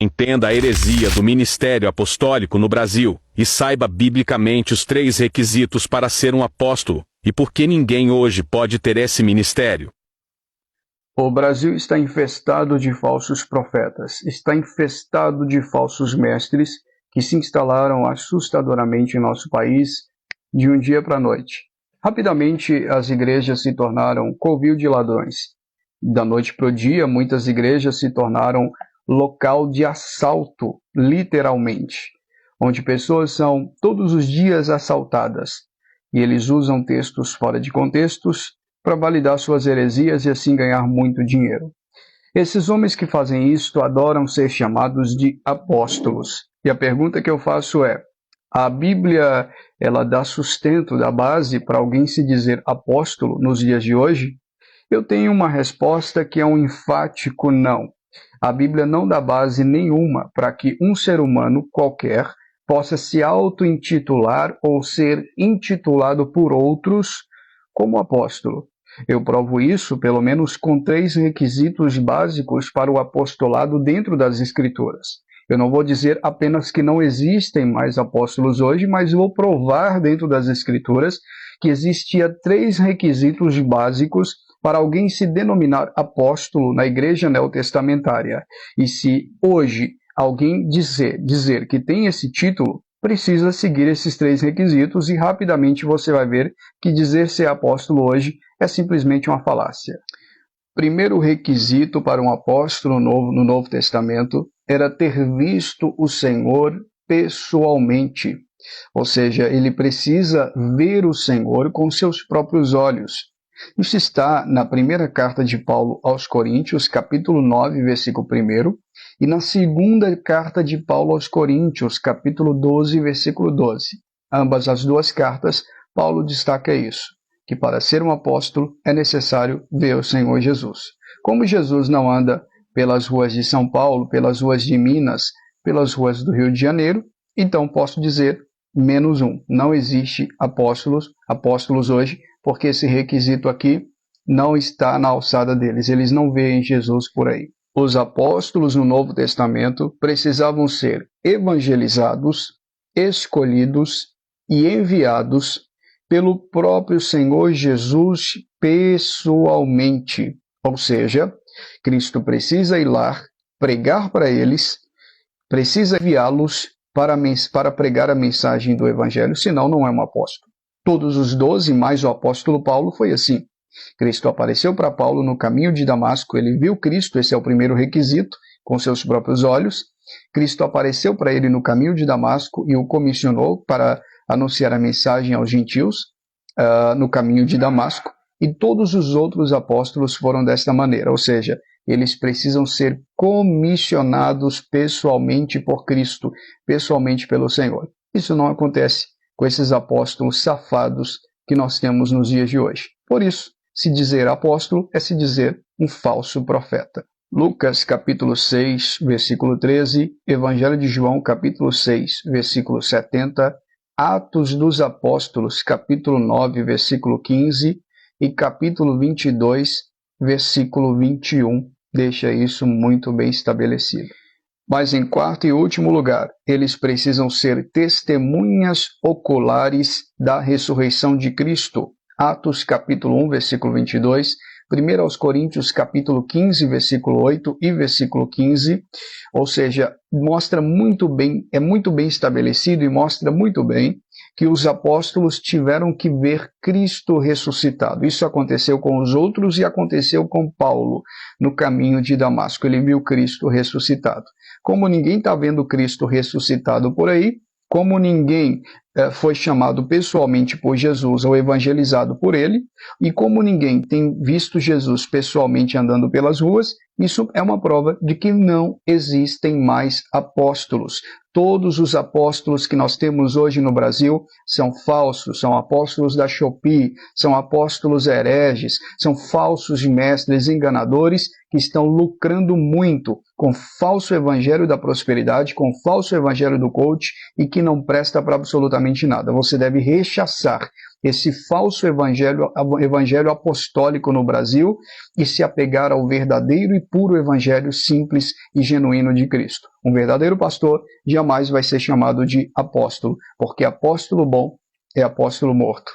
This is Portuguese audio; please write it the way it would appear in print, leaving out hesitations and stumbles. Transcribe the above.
Entenda a heresia do ministério apostólico no Brasil, e saiba biblicamente os 3 requisitos para ser um apóstolo, e por que ninguém hoje pode ter esse ministério. O Brasil está infestado de falsos profetas, está infestado de falsos mestres que se instalaram assustadoramente em nosso país de um dia para a noite. Rapidamente, as igrejas se tornaram covil de ladrões. Da noite para o dia, muitas igrejas se tornaram local de assalto, literalmente, onde pessoas são todos os dias assaltadas. E eles usam textos fora de contextos para validar suas heresias e assim ganhar muito dinheiro. Esses homens que fazem isto adoram ser chamados de apóstolos. E a pergunta que eu faço é: a Bíblia, ela dá sustento, dá base para alguém se dizer apóstolo nos dias de hoje? Eu tenho uma resposta que é um enfático não. A Bíblia não dá base nenhuma para que um ser humano qualquer possa se auto-intitular ou ser intitulado por outros como apóstolo. Eu provo isso, pelo menos, com 3 requisitos básicos para o apostolado dentro das Escrituras. Eu não vou dizer apenas que não existem mais apóstolos hoje, mas vou provar dentro das Escrituras que existia 3 requisitos básicos para alguém se denominar apóstolo na igreja neotestamentária. E se hoje alguém dizer que tem esse título, precisa seguir esses 3 requisitos e rapidamente você vai ver que dizer ser apóstolo hoje é simplesmente uma falácia. Primeiro requisito para um apóstolo no Novo Testamento era ter visto o Senhor pessoalmente. Ou seja, ele precisa ver o Senhor com seus próprios olhos. Isso está na primeira carta de Paulo aos Coríntios, capítulo 9, versículo 1, e na segunda carta de Paulo aos Coríntios, capítulo 12, versículo 12. Ambas as 2 cartas, Paulo destaca isso, que para ser um apóstolo é necessário ver o Senhor Jesus. Como Jesus não anda pelas ruas de São Paulo, pelas ruas de Minas, pelas ruas do Rio de Janeiro, então posso dizer menos um. Não existe apóstolos hoje, porque esse requisito aqui não está na alçada deles. Eles não veem Jesus por aí. Os apóstolos no Novo Testamento precisavam ser evangelizados, escolhidos e enviados pelo próprio Senhor Jesus pessoalmente. Ou seja, Cristo precisa ir lá, pregar para eles, precisa enviá-los para pregar a mensagem do Evangelho, senão não é um apóstolo. Todos os 12, mais o apóstolo Paulo, foi assim. Cristo apareceu para Paulo no caminho de Damasco, ele viu Cristo, esse é o primeiro requisito, com seus próprios olhos. Cristo apareceu para ele no caminho de Damasco e o comissionou para anunciar a mensagem aos gentios no caminho de Damasco. E todos os outros apóstolos foram desta maneira, ou seja, eles precisam ser comissionados pessoalmente por Cristo, pessoalmente pelo Senhor. Isso não acontece com esses apóstolos safados que nós temos nos dias de hoje. Por isso, se dizer apóstolo é se dizer um falso profeta. Lucas, capítulo 6, versículo 13, Evangelho de João, capítulo 6, versículo 70, Atos dos Apóstolos, capítulo 9, versículo 15 e capítulo 22, versículo 21, deixa isso muito bem estabelecido. Mas em quarto e último lugar, eles precisam ser testemunhas oculares da ressurreição de Cristo. Atos capítulo 1, versículo 22, 1 aos Coríntios capítulo 15, versículo 8 e versículo 15, ou seja, mostra muito bem, é muito bem estabelecido e mostra muito bem que os apóstolos tiveram que ver Cristo ressuscitado. Isso aconteceu com os outros e aconteceu com Paulo no caminho de Damasco. Ele viu Cristo ressuscitado. Como ninguém está vendo Cristo ressuscitado por aí, como ninguém foi chamado pessoalmente por Jesus ou evangelizado por ele, e como ninguém tem visto Jesus pessoalmente andando pelas ruas, isso é uma prova de que não existem mais apóstolos. Todos os apóstolos que nós temos hoje no Brasil são falsos, são apóstolos da Shopee, são apóstolos hereges, são falsos mestres enganadores que estão lucrando muito com o falso evangelho da prosperidade, com o falso evangelho do coach e que não presta para absolutamente nada. Você deve rechaçar esse falso evangelho apostólico no Brasil e se apegar ao verdadeiro e puro evangelho simples e genuíno de Cristo. Um verdadeiro pastor jamais vai ser chamado de apóstolo, porque apóstolo bom é apóstolo morto.